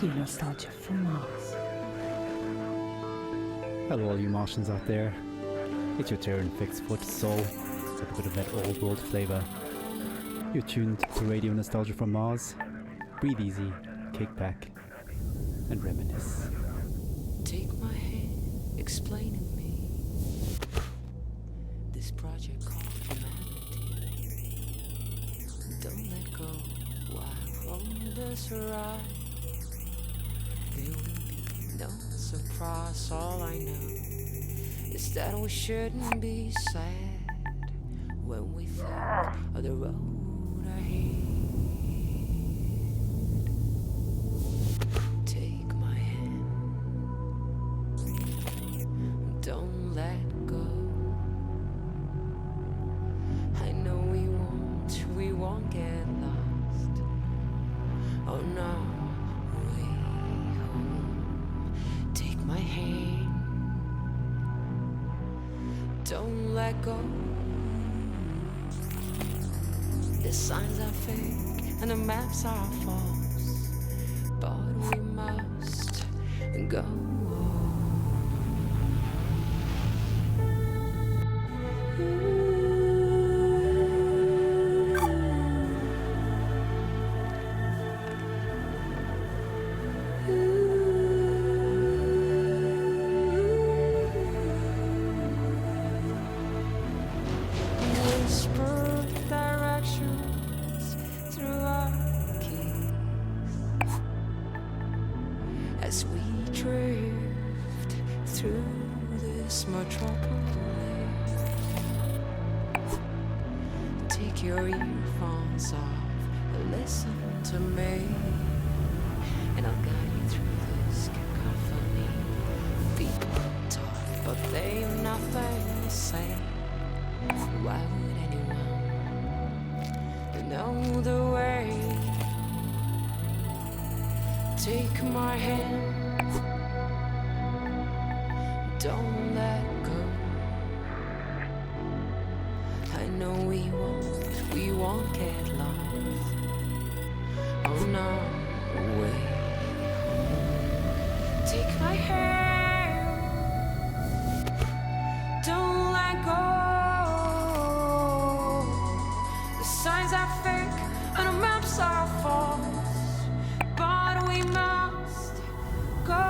Radio nostalgia from Mars. Hello all you Martians out there. It's your turn, fixed foot soul, with a bit of that old world flavour. You're tuned to Radio Nostalgia from Mars. Breathe easy, kick back, and reminisce. Take my hand, explain to me this project called humanity. Don't let go while on this ride. There will be no surprise. All I know is that we shouldn't be sad when we think of the road ahead. Take my hand, don't let go. I know we won't get lost on our way home. Take my hand, don't let go. The signs are fake and the maps are false, but we must go on. Whisper directions through our keys as we drift through this metropolis. Take your earphones off and listen to me, and I'll guide you through this cacophony. People talk, but they have nothing to say. Why would anyone know the way? Take my hand, don't let go. I know we won't get lost on our way. Take my hand, don't let go. The signs are fake and the maps are false, but we must go on.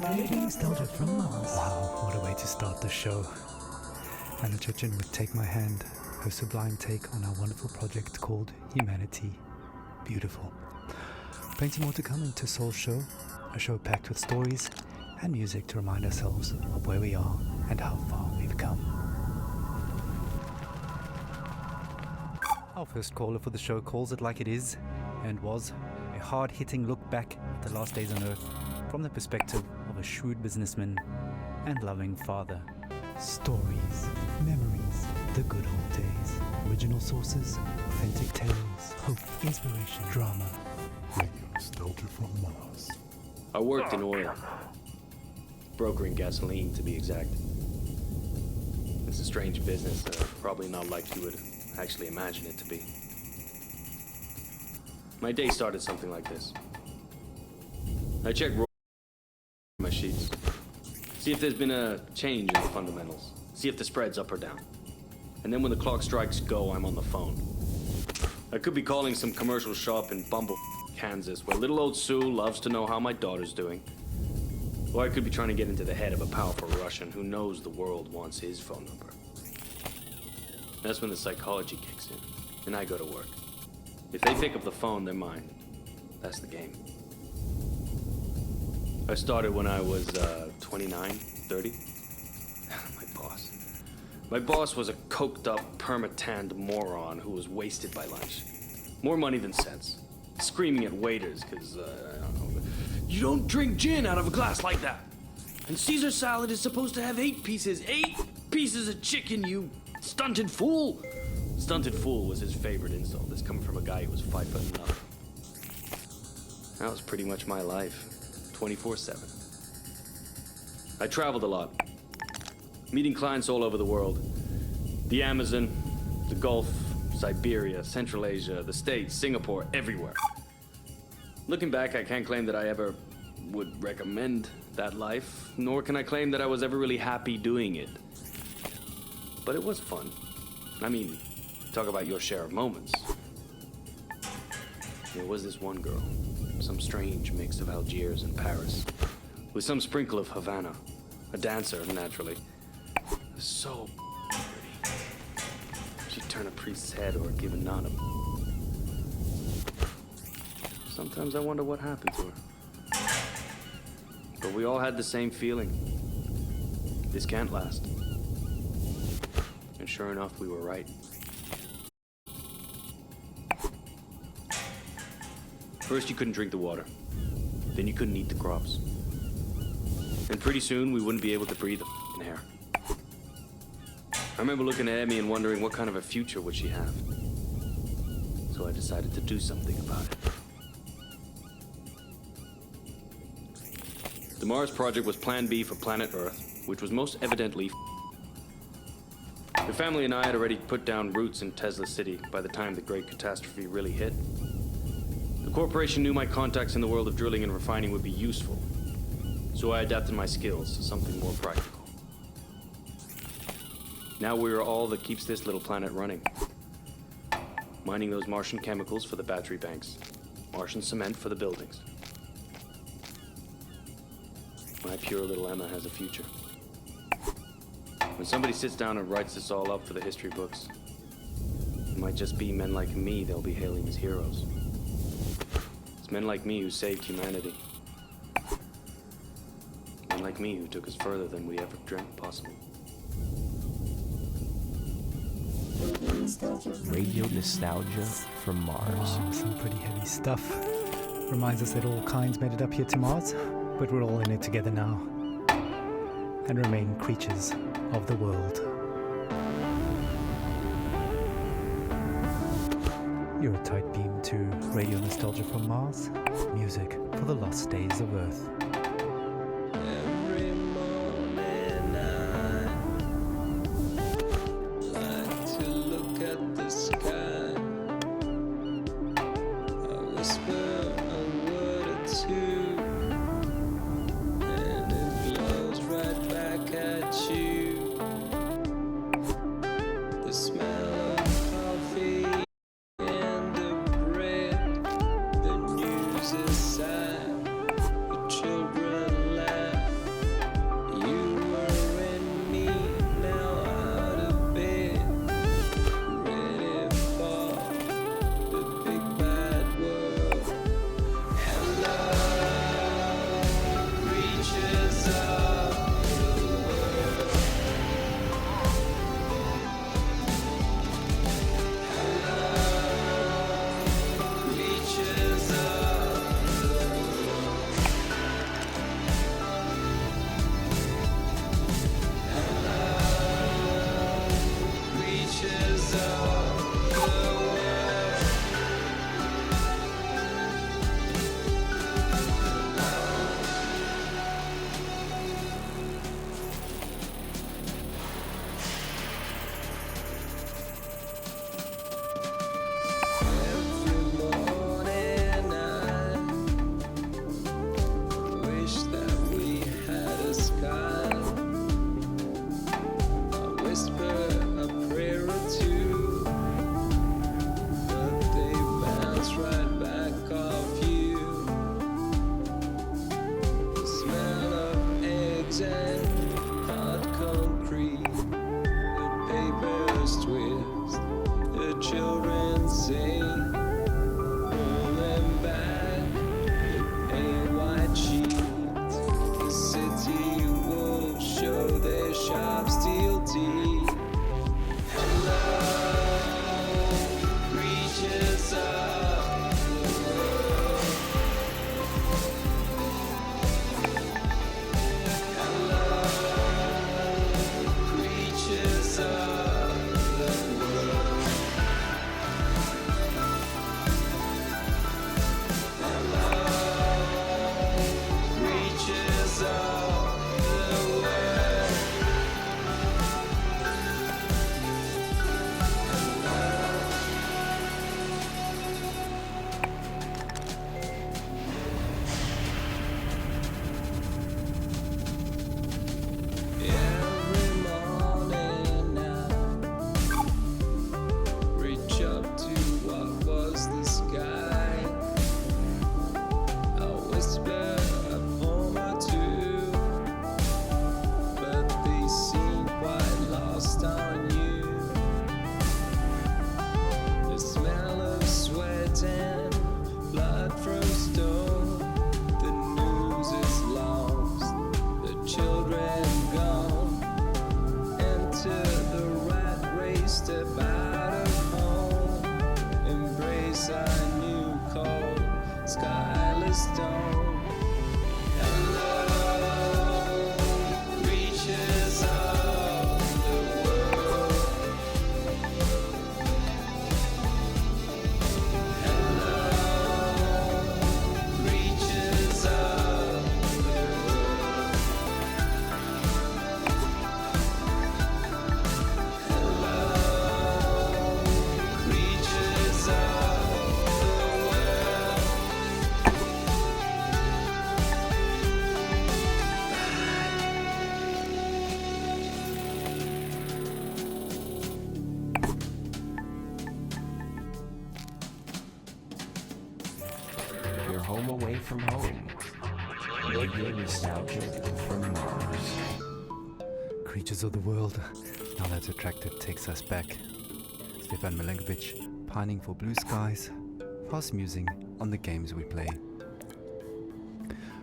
Radio nostalgia from Mars. Wow, what a way to start the show. Anna Chechen with Take My Hand, her sublime take on our wonderful project called Humanity. Beautiful. Plenty more to come into Soul Show. a show packed with stories and music to remind ourselves of where we are and how far we've come. Our first caller for the show calls it like it is, and was a hard-hitting look back at the last days on Earth from the perspective of a shrewd businessman and loving father. Stories, memories, the good old days. Original sources, authentic tales, hope, inspiration, drama. Radio nostalgia from Mars. I worked in oil, brokering gasoline to be exact. It's a strange business, probably not like you would actually imagine it to be. My day started something like this. I check my sheets, see if there's been a change in the fundamentals, see if the spread's up or down. And then when the clock strikes go, I'm on the phone. I could be calling some commercial shop in Bumble, Kansas, where little old Sue loves to know how my daughter's doing. Or I could be trying to get into the head of a powerful Russian who knows the world wants his phone number. That's when the psychology kicks in, and I go to work. If they pick up the phone, they're mine. That's the game. I started when I was 29, 30. My boss was a coked-up, perma-tanned moron who was wasted by lunch. More money than sense. Screaming at waiters because, I don't know, you don't drink gin out of a glass like that. And Caesar salad is supposed to have 8 pieces. 8 pieces of chicken, you stunted fool. Stunted fool was his favorite insult. This coming from a guy who was 5 foot nothing. That was pretty much my life, 24/7. I traveled a lot, meeting clients all over the world. The Amazon, the Gulf, Siberia, Central Asia, the States, Singapore, everywhere. Looking back, I can't claim that I ever would recommend that life, nor can I claim that I was ever really happy doing it. But it was fun. I mean, talk about your share of moments. There was this one girl, some strange mix of Algiers and Paris, with some sprinkle of Havana, a dancer, naturally. So pretty. She'd turn a priest's head or give a nun Sometimes I wonder what happened to her. But we all had the same feeling. This can't last. And sure enough, we were right. First, you couldn't drink the water. Then you couldn't eat the crops. And pretty soon, we wouldn't be able to breathe the air. I remember looking at Emmy and wondering what kind of a future would she have. So I decided to do something about it. The Mars project was Plan B for planet Earth, which was most evidently The family and I had already put down roots in Tesla City by the time the great catastrophe really hit. The corporation knew my contacts in the world of drilling and refining would be useful, so I adapted my skills to something more practical. Now we are all that keeps this little planet running. Mining those Martian chemicals for the battery banks, Martian cement for the buildings. My pure little Emma has a future. When somebody sits down and writes this all up for the history books, it might just be men like me they'll be hailing as heroes. It's men like me who saved humanity. Men like me who took us further than we ever dreamt possible. Radio nostalgia from Mars. Some pretty heavy stuff. Reminds us that all kinds made it up here to Mars, but we're all in it together now. And remain creatures of the world. You're a tight beam to Radio Nostalgia from Mars. Music for the lost days of Earth. Every morning I like to look at the sky. I whisper a word or two, and it blows right back at you. The smell of coffee and the bread, the news is sad, the children laugh. You were in me, now out of bed, ready for the big bad world. stone. And love reaches up the world. And love reaches up the world. And love reaches up the world. You're home away from home. Radio nostalgia from Mars. Creatures of the world, now that Attracted takes us back. Stefan Milenkovic, pining for blue skies, fast musing on the games we play.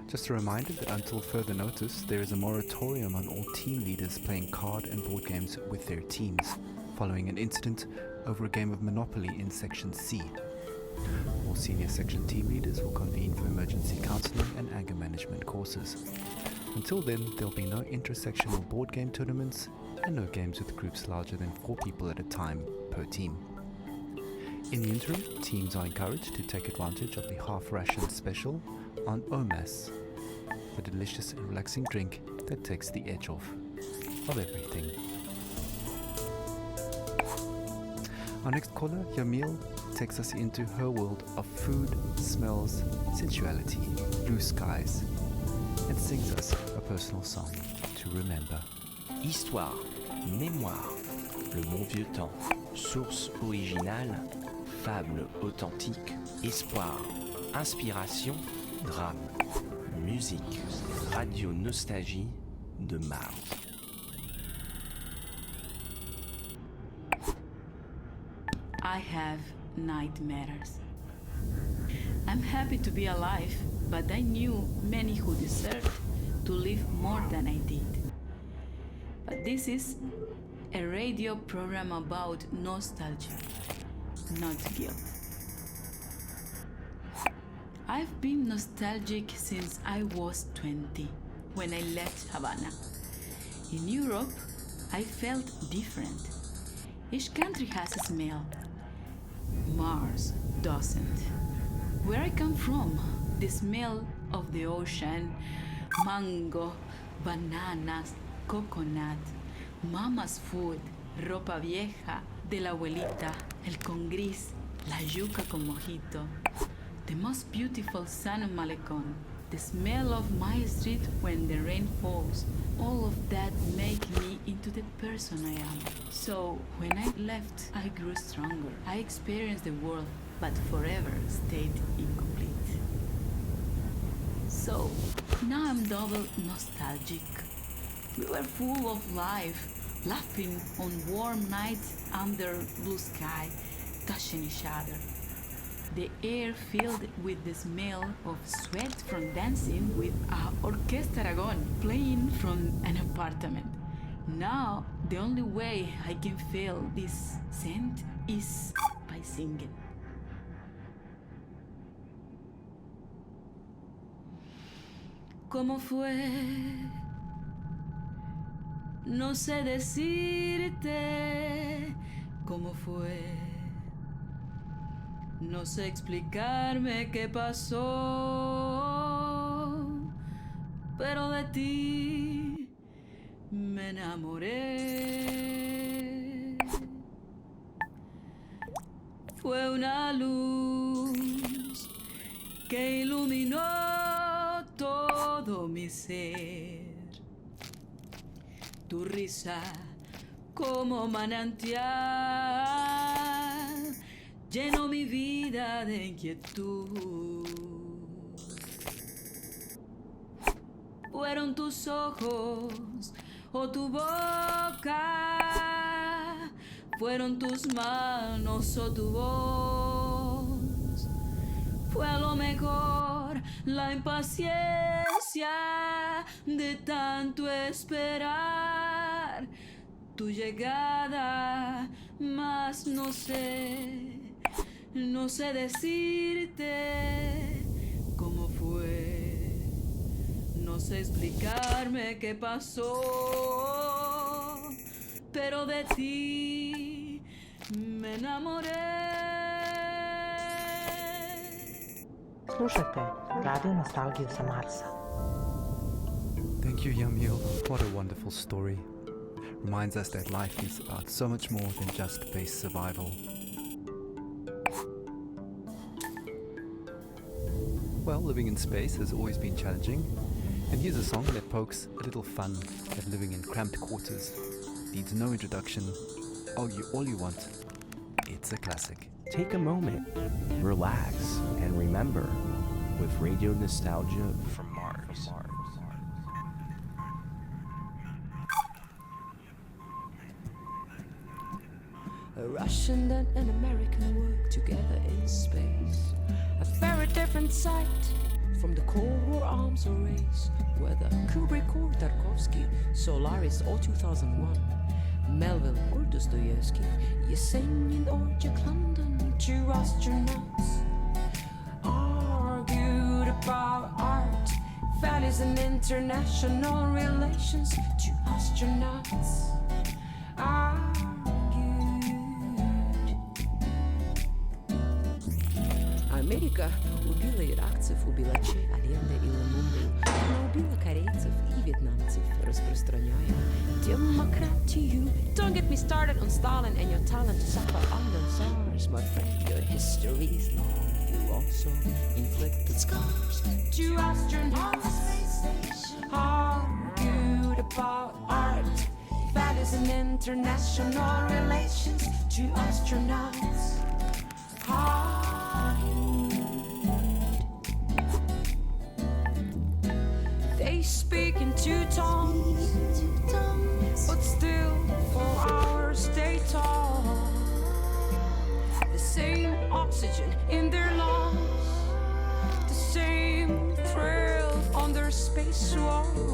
Just a reminder that until further notice, there is a moratorium on all team leaders playing card and board games with their teams, following an incident over a game of Monopoly in Section C. All senior section team leaders will convene for emergency counseling and anger management courses. Until then, there'll be no intersectional board game tournaments and no games with groups larger than 4 people at a time per team. In the interim, teams are encouraged to take advantage of the half ration special on Omas, the delicious and relaxing drink that takes the edge off of everything. Our next caller, Yamil, takes us into her world of food, smells, sensuality, blue skies, and sings us a personal song to remember. Histoire, mémoire, le bon vieux temps, source originale, fable authentique, espoir, inspiration, drame, musique, radio nostalgie de Mars. I have nightmares. I'm happy to be alive, but I knew many who deserved to live more than I did. But this is a radio program about nostalgia, not guilt. I've been nostalgic since I was 20, when I left Havana. In Europe, I felt different. Each country has a smell. Mars doesn't. Where I come from, the smell of the ocean, mango, bananas, coconut, mama's food, ropa vieja, de la abuelita, el con gris, la yuca con mojito, the most beautiful sun on Malecon, the smell of my street when the rain falls, all of that make me into the person I am. So when I left, I grew stronger. I experienced the world, but forever stayed incomplete. So now I'm double nostalgic. We were full of life, laughing on warm nights under blue sky, touching each other. The air filled with the smell of sweat from dancing with a Orquesta Aragon playing from an apartment. Now, the only way I can feel this scent is by singing. ¿Cómo fue? No sé decirte cómo fue. No sé explicarme qué pasó, pero de ti me enamoré. Fue una luz que iluminó todo mi ser. Tu risa como manantial llenó mi vida de inquietud. Fueron tus ojos o tu boca, fueron tus manos o tu voz. Fue a lo mejor la impaciencia de tanto esperar tu llegada, mas no sé decirte cómo fue. no sé explicarme qué pasó, pero de ti me enamoré. Slušajte Radio Nostalgiju sa Marsa. Thank you, Yamil. What a wonderful story. Reminds us that life is about so much more than just base survival. Well, living in space has always been challenging, and here's a song that pokes a little fun at living in cramped quarters. Needs no introduction. All you want. It's a classic. Take a moment, relax, and remember with Radio Nostalgia from Mars. A Russian and an American work together in space. A very different sight from the Cold War arms race. Whether Kubrick or Tarkovsky, Solaris or 2001, Melville or Dostoevsky, Yesenin or Jack London, two astronauts argued about art, values and international relations. Two astronauts argued. Америка убила иракцев, убила Че, Аленда и Ламумбу. Она убила корейцев и вьетнамцев, распространяя демократию. Don't get me started on Stalin and your talent to suffer under SARS. My friend, your history is long. You also inflicted scars. Two astronauts argued about art, values and international relations. Two astronauts they speak in two tongues, but still for hours they talk. The same oxygen in their lungs, the same thrill on their spacewalks.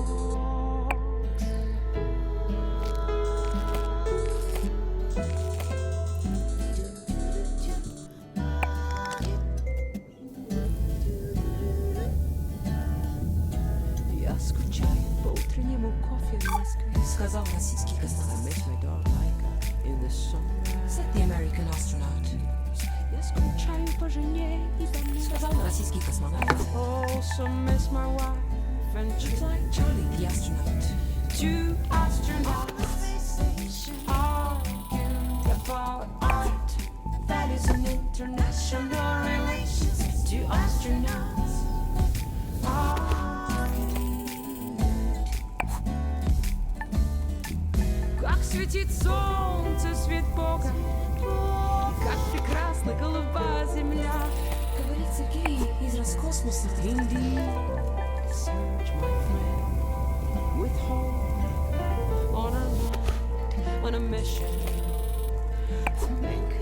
Сказал российский космонавт. I miss my dog Laika in the summer. Said the American astronaut. Я скучаю по жене и по мне. Сказал российский космонавт. Also miss my wife and just like Charlie the astronaut. Two astronauts argue about art, values and international relations. Two astronauts как светит солнце, свет Бога, как прекрасна голубая земля. Говорится гей из Роскосмоса. Indeed, search my friend with hope on our mind, on a mission to mankind.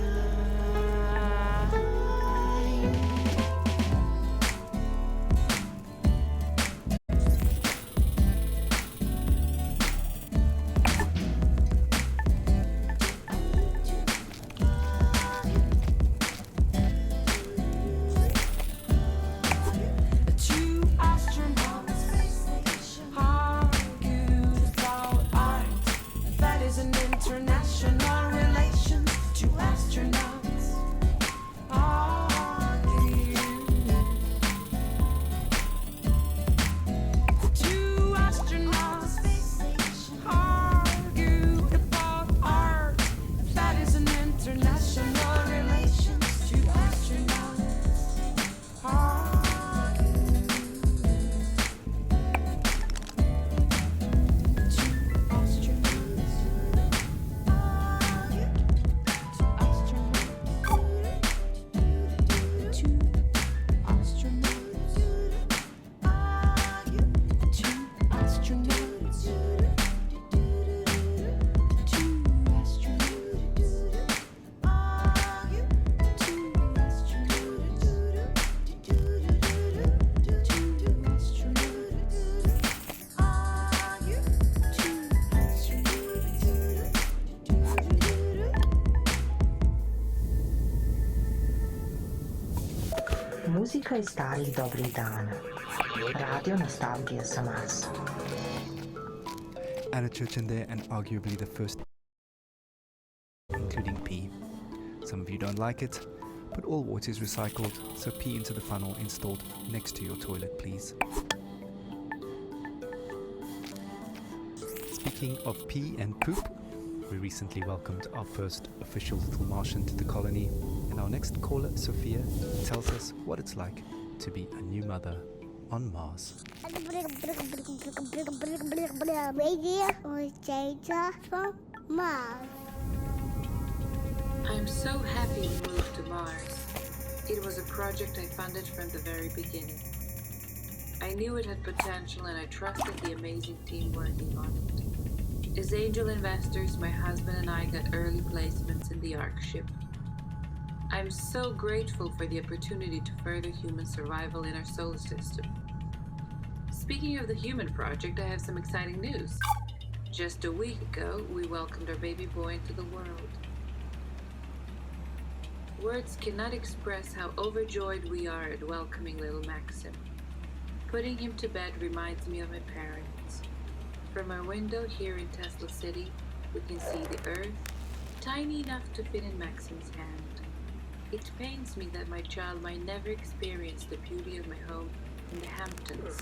International relations to astronauts. Muzika iz starih dobrih dana. Radio nostalgija sa Marsa. Add a church in there and arguably the first, including pee. Some of you don't like it, but all water is recycled, so pee into the funnel installed next to your toilet, please. Speaking of pee and poop, we recently welcomed our first official little Martian to the colony, and our next caller, Sophia, tells us what it's like to be a new mother on Mars. I'm so happy we moved to Mars. It was a project I funded from the very beginning. I knew it had potential and I trusted the amazing team working on it. As angel investors, my husband and I got early placements in the Ark ship. I'm so grateful for the opportunity to further human survival in our solar system. Speaking of the human project, I have some exciting news. Just a week ago, we welcomed our baby boy into the world. Words cannot express how overjoyed we are at welcoming little Maxim. Putting him to bed reminds me of my parents. From our window here in Tesla City, we can see the Earth, tiny enough to fit in Maxim's hand. It pains me that my child might never experience the beauty of my home in the Hamptons.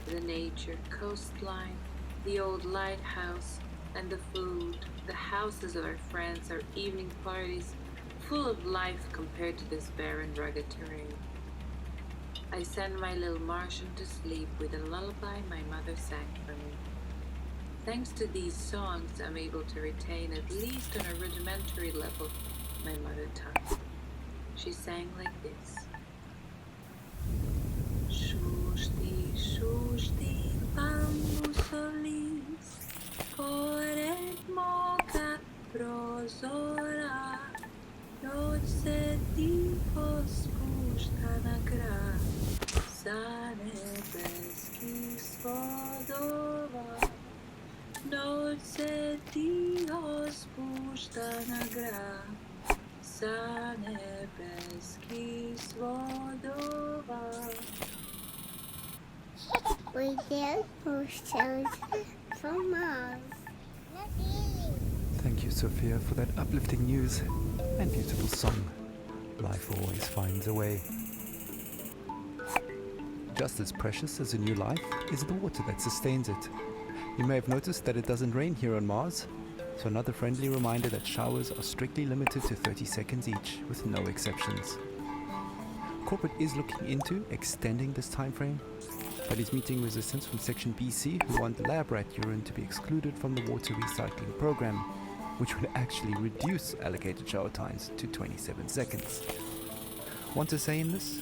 The nature, coastline, the old lighthouse, and the food, the houses of our friends, our evening parties, full of life compared to this barren, rugged terrain. I send my little Martian to sleep with a lullaby my mother sang for me. Thanks to these songs, I'm able to retain, at least on a rudimentary level, my mother tongue. She sang like this. Shushti, bambusolis, pored moga prozora, noć se tiho spušta na grad, sa nebeskih svodova. Noć se tiho spušta na grad, sa nebeskih svodova. We did ourselves from Mars. Thank you, Sophia, for that uplifting news and beautiful song. Life always finds a way. Just as precious as a new life is the water that sustains it. You may have noticed that it doesn't rain here on Mars, so another friendly reminder that showers are strictly limited to 30 seconds each, with no exceptions. Corporate is looking into extending this time frame, but is meeting resistance from Section BC, who want lab rat urine to be excluded from the water recycling program, which would actually reduce allocated shower times to 27 seconds. Want to say in this?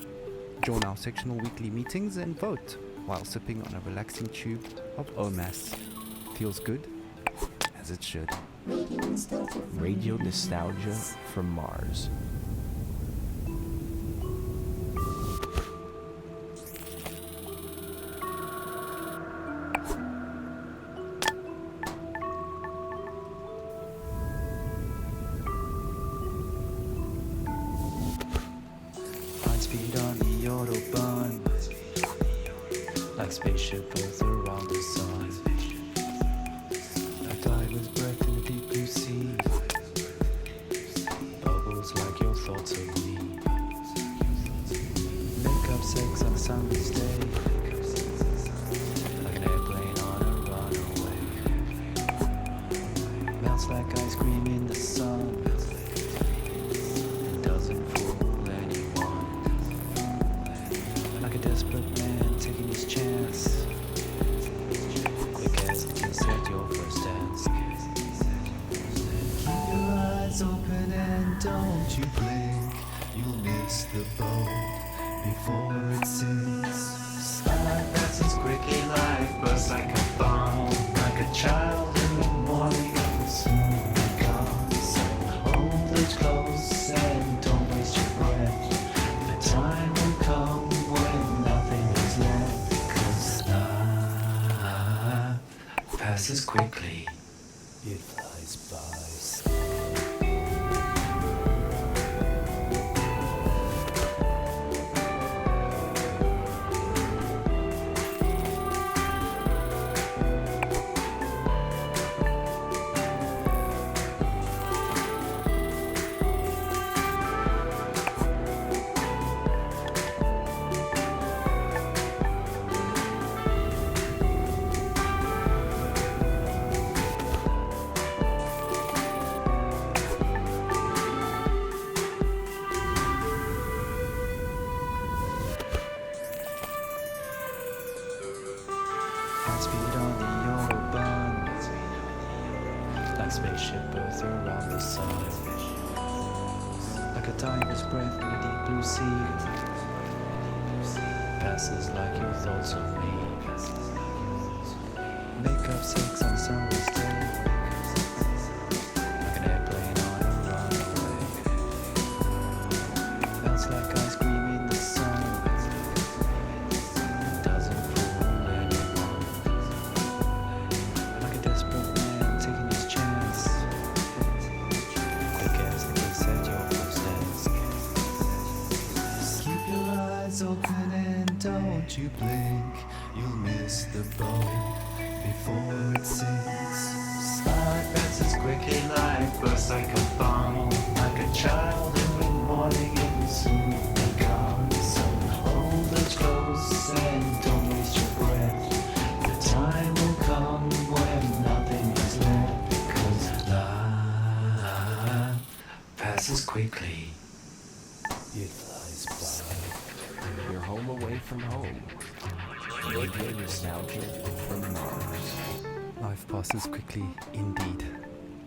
Join our sectional weekly meetings and vote while sipping on a relaxing tube of OMAS. Feels good, as it should. Radio nostalgia from Mars. High speed on the Autobahn, like spaceship Earth around the sun. A diver's breath in a deep blue sea, bubbles like your thoughts of me. Make up sex on a sunless day, like an airplane on a runaway. Melts like ice cream in the sun, and doesn't fool anyone. Like a desperate man taking his chance, quick as it can set your first dance. Keep your eyes open and don't you blink, you'll miss the boat before it sinks. Sunlight passes quickly, life bursts like a bomb, like a child in the morning, soon be gone. So hold it close and don't waste your breath. The time will come when nothing is left, 'cause life passes quickly, it flies by. speed on the Autobahn. Like spaceship Earth around the sun. Like a diver's breath in a deep blue sea. Passes like your thoughts of me. Make up sex on a summer's day. Like an airplane on a runaway. Melts like ice cream in the sun. Doesn't fool anyone. Like a desperate man taking his chance. Quick as the kiss at your first dance. Keep your eyes open and don't you blink. You'll miss the boat before it sinks. Slide passes quickly like bursts like a bomb. Like a child in the morning it will soon be gone. So hold it close and don't waste your breath. The time will come when nothing is left. 'Cause life passes quickly. It flies by. You're home away from home. Radio nostalgia from Mars. Life passes quickly indeed.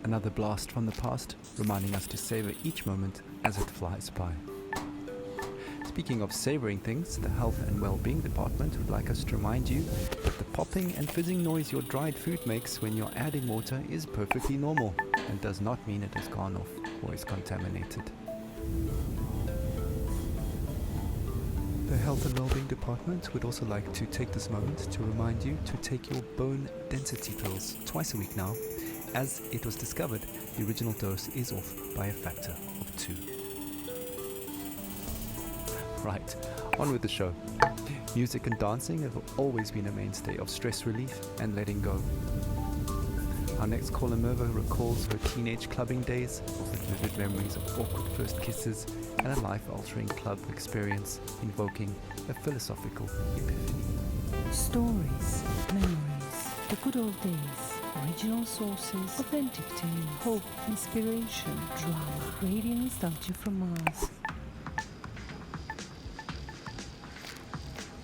Another blast from the past, reminding us to savor each moment as it flies by. Speaking of savoring things, the Health and Wellbeing Department would like us to remind you that the popping and fizzing noise your dried fruit makes when you're adding water is perfectly normal and does not mean it has gone off or is contaminated. The Health and Wellbeing Department would also like to take this moment to remind you to take your bone density pills twice a week now, as it was discovered the original dose is off by a factor of 2. Right, on with the show. Music and dancing have always been a mainstay of stress relief and letting go. Our next caller, Merva, recalls her teenage clubbing days with vivid memories of awkward first kisses and a life-altering club experience invoking a philosophical epiphany. Stories, memories, the good old days, original sources, authentic tales, hope, inspiration, drama, radio nostalgia from Mars.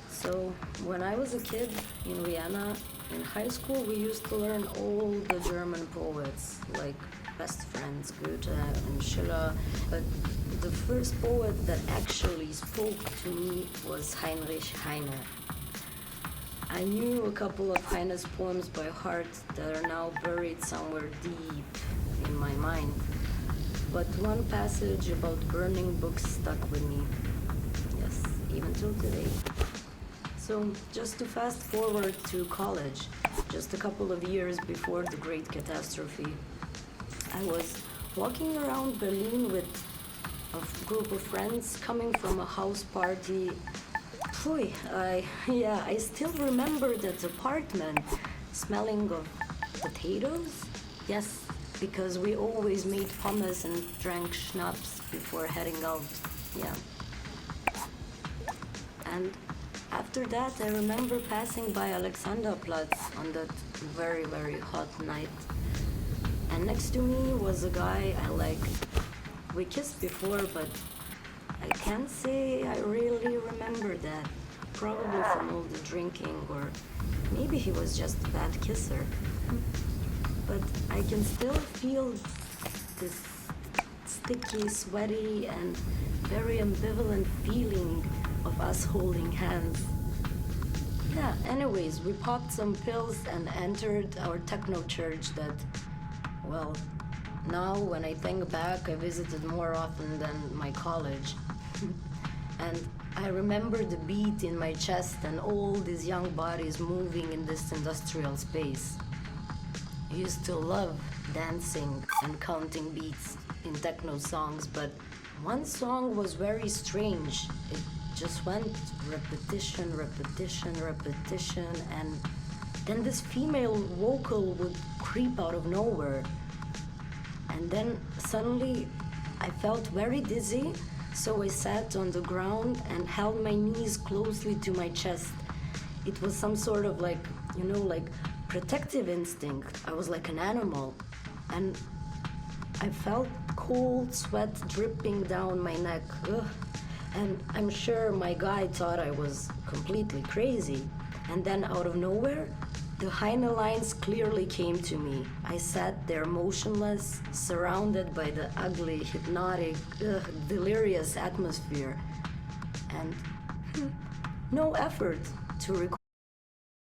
So, when I was a kid in Vienna, in high school, we used to learn all the German poets, like Best Friends, Goethe and Schiller. But the first poet that actually spoke to me was Heinrich Heine. I knew a couple of Heine's poems by heart that are now buried somewhere deep in my mind. But one passage about burning books stuck with me. Yes, even till today. So, just to fast forward to college, just a couple of years before the Great Catastrophe, I was walking around Berlin with a group of friends coming from a house party. Phew, I still remember that apartment smelling of potatoes. Yes, because we always made hummus and drank schnapps before heading out. Yeah. And after that, I remember passing by Alexanderplatz on that very, very hot night. And next to me was a guy I liked. We kissed before, but I can't say I really remember that. Probably from all the drinking, or maybe he was just a bad kisser. But I can still feel this sticky, sweaty, and very ambivalent feeling of us holding hands. Yeah, anyways, we popped some pills and entered our techno church that, well, now when I think back, I visited more often than my college. And I remember the beat in my chest and all these young bodies moving in this industrial space. I used to love dancing and counting beats in techno songs, but one song was very strange. It just went repetition, repetition, repetition, and then this female vocal would creep out of nowhere. And then suddenly I felt very dizzy, so I sat on the ground and held my knees closely to my chest. It was some sort of like protective instinct. I was like an animal. And I felt cold sweat dripping down my neck. Ugh. And I'm sure my guy thought I was completely crazy. And then out of nowhere, The Heine lines clearly came to me. I sat there motionless, surrounded by the ugly, hypnotic, delirious atmosphere, and no effort to record.